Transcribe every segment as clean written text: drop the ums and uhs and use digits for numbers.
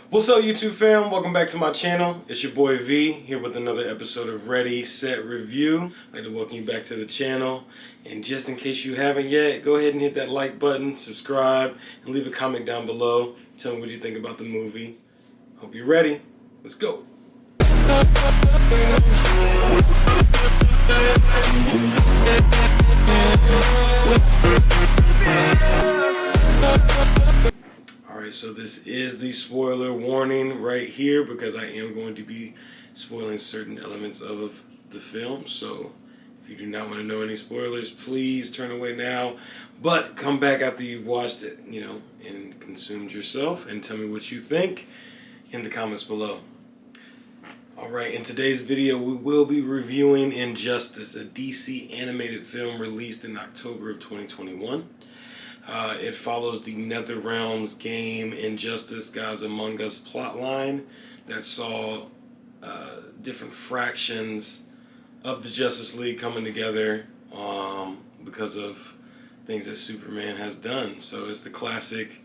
What's up, YouTube fam? Welcome back to my channel. It's your boy V here with another episode of Ready, Set, Review. I'd like to welcome you back to the channel. And just in case you haven't yet, go ahead and hit that like button, subscribe, and leave a comment down below. Tell me what you think about the movie. Hope you're ready. Let's go. Alright, so this is the spoiler warning right here because I am going to be spoiling certain elements of the film. So if you do not want to know any spoilers, please turn away now. But come back after you've watched it, and consumed yourself, and tell me what you think in the comments below. Alright, in today's video we will be reviewing Injustice, a DC animated film released in October of 2021. It follows the NetherRealm's game Injustice Gods Among Us plotline that saw different fractions of the Justice League coming together because of things that Superman has done. So it's the classic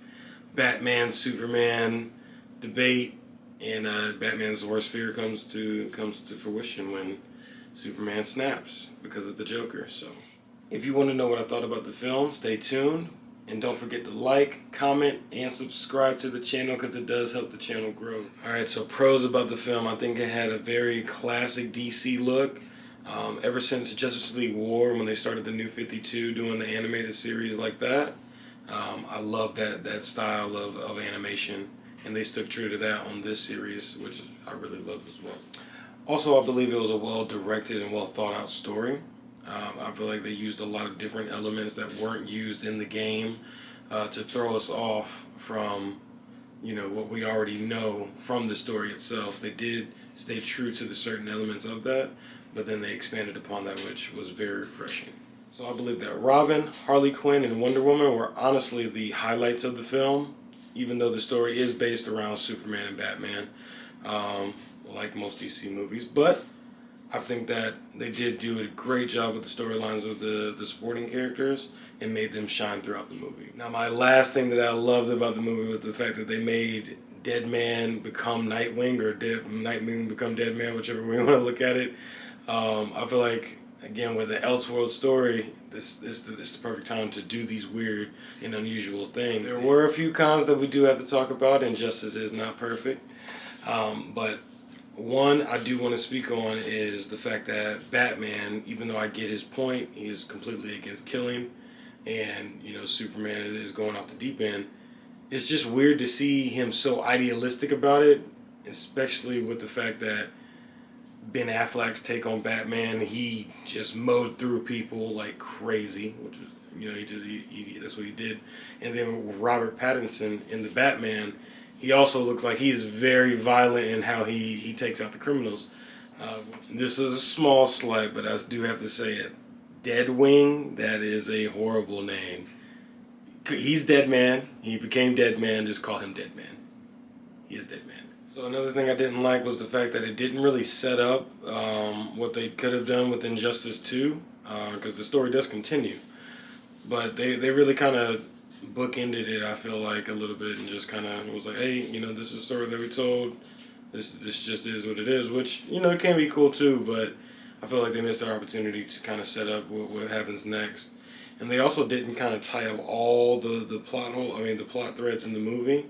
Batman-Superman debate, and Batman's worst fear comes to fruition when Superman snaps because of the Joker. So if you want to know what I thought about the film, stay tuned. And don't forget to like, comment, and subscribe to the channel because it does help the channel grow. Alright, so pros about the film. I think it had a very classic DC look. Ever since Justice League War, when they started the New 52 doing the animated series like that, I love that style of animation. And they stuck true to that on this series, which I really love as well. Also, I believe it was a well-directed and well-thought-out story. I feel like they used a lot of different elements that weren't used in the game to throw us off from, what we already know from the story itself. They did stay true to the certain elements of that, but then they expanded upon that, which was very refreshing. So I believe that Robin, Harley Quinn, and Wonder Woman were honestly the highlights of the film, even though the story is based around Superman and Batman, like most DC movies. But I think that they did do a great job with the storylines of the supporting characters and made them shine throughout the movie. Now, my last thing that I loved about the movie was the fact that they made Deadman become Nightwing, or Nightwing become Deadman, whichever way you want to look at it. I feel like, again, with the Elseworld story, this is the perfect time to do these weird and unusual things. There were a few cons that we do have to talk about. Injustice is not perfect, but one I do want to speak on is the fact that Batman, even though I get his point, he is completely against killing, and Superman is going off the deep end. It's just weird to see him so idealistic about it, especially with the fact that Ben Affleck's take on Batman, he just mowed through people like crazy, which was, that's what he did. And then with Robert Pattinson in the Batman, he also looks like he is very violent in how he takes out the criminals. This is a small slight, but I do have to say it. Deadwing, that is a horrible name. He's Deadman. He became Deadman. Just call him Deadman. He is Deadman. So another thing I didn't like was the fact that it didn't really set up what they could have done with Injustice 2, because the story does continue. But they really kind of bookended it, I feel like, a little bit, and just kind of was like, hey, this is a story that we told. This just is what it is, which, it can be cool too, but I feel like they missed their opportunity to kind of set up what happens next. And they also didn't kind of tie up all the plot threads in the movie.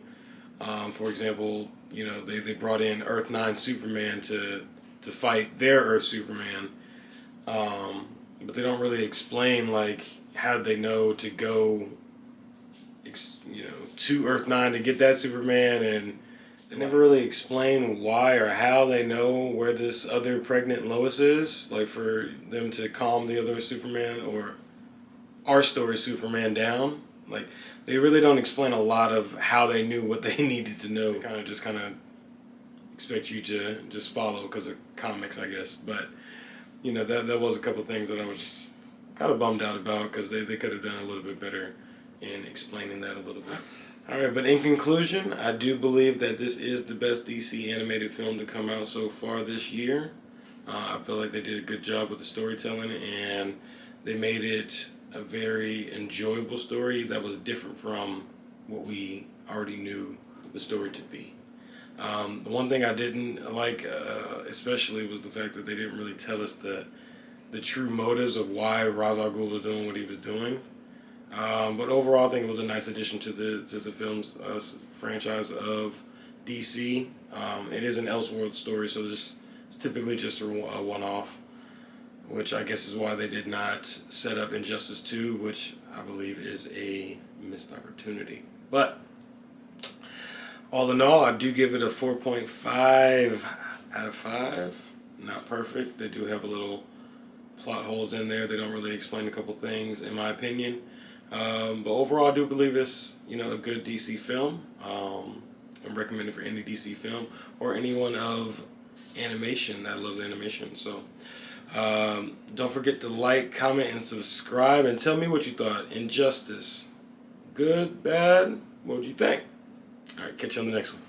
For example, they brought in Earth 9 Superman to fight their Earth Superman, but they don't really explain, like, how they know to go to Earth 9 to get that Superman, and they never really explain why or how they know where this other pregnant Lois is, like for them to calm the other Superman, or our story Superman, down. Like, they really don't explain a lot of how they knew what they needed to know. They kind of expect you to just follow because of comics, I guess. But that was a couple things that I was just kind of bummed out about, because they could have done a little bit better in explaining that a little bit. Alright, but in conclusion, I do believe that this is the best DC animated film to come out so far this year. I feel like they did a good job with the storytelling, and they made it a very enjoyable story that was different from what we already knew the story to be. The one thing I didn't like, especially, was the fact that they didn't really tell us the true motives of why Ra's al Ghul was doing what he was doing. But overall, I think it was a nice addition to the film's franchise of DC. It is an Elseworld story, so this is typically just a one-off, which I guess is why they did not set up Injustice 2, which I believe is a missed opportunity. But all in all, I do give it a 4.5 out of 5. Not perfect. They do have a little plot holes in there. They don't really explain a couple things, in my opinion. But overall, I do believe it's, a good DC film. I'm recommending for any DC film or anyone of animation that loves animation. So don't forget to like, comment, and subscribe, and tell me what you thought. Injustice, good, bad? What would you think? All right, catch you on the next one.